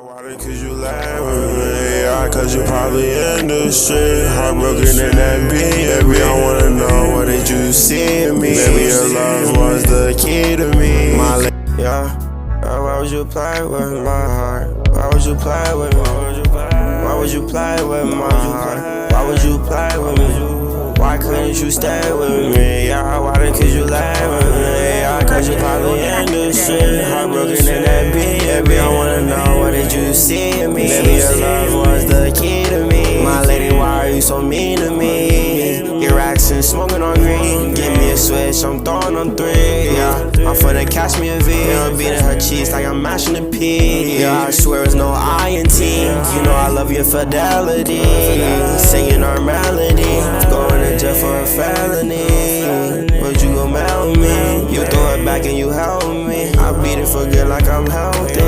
Why could you lie with me? Yeah, cause you probably in the street. Heartbroken in that beat. Baby, I wanna know what did you see in me? Baby, your love was the key to me. Yeah, why would you play with my heart? Why would you play with me? Why would you play with my heart? Why would you play with me? Why couldn't you stay with me? Yeah, why could you lie with me? Yeah, cause you probably in the street. Heartbroken in that beat. Baby, I wanna know what did you see in me? Baby, your love was the key to me. My lady, why are you so mean to me? Your accent smoking on green. Give me a switch, I'm throwing on 3. Yeah, I'm finna catch me a V. I'm beating her cheeks like I'm mashing the P. Yeah, I swear it's no I in team. You know I love your fidelity. Singing our melody. Going to jail for a felony. But you gon' melt me. You throw it back and you help me. I beat it for good like I'm healthy.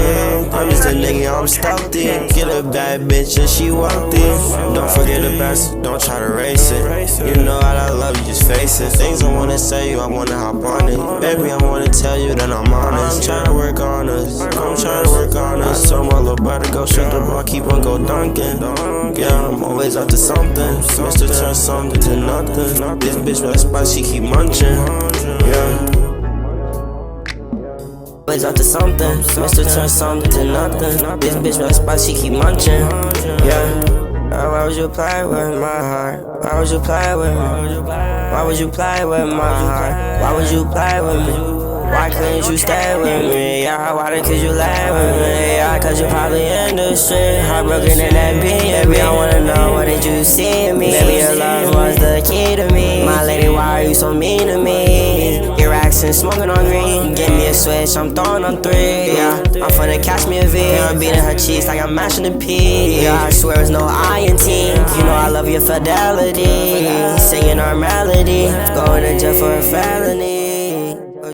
I'm just a nigga, I'm stealthy. Get a bad bitch and she wealthy. Don't forget the best, don't try to race it. You know that I love you, just face it. Things I wanna say you, I wanna hop on it. Baby, I wanna tell you that I'm honest. I'm tryna work on us, I'm tryna work on us. I told my little brother go shoot the ball, keep on go dunking. Yeah, I'm always up to something. Mr. Turn something to nothing. This bitch with a spot, she keep munching. Yeah. Always up to something, Mr. Turn something to nothing. This bitch with a spot, she keep munching. Yeah. Why would you play with my heart? Why would you play with me? Why would you play with my heart? Why would you play with me? Why couldn't you stay with me? Yeah, why could you lie with me? Yeah, cause you probably in the street. Heartbroken in that beat. Baby, I wanna know what did you see in me? Baby, your love was the key to me. My lady, why are you so mean to me? Your accent smoking on green. Give me a switch, I'm throwing on 3. Yeah, I'm finna catch me a V. I'm beating her cheeks like I'm mashing the P. Yeah, I swear it's no I in team. You know I love your fidelity. Singing our melody. Going to jail for a felony.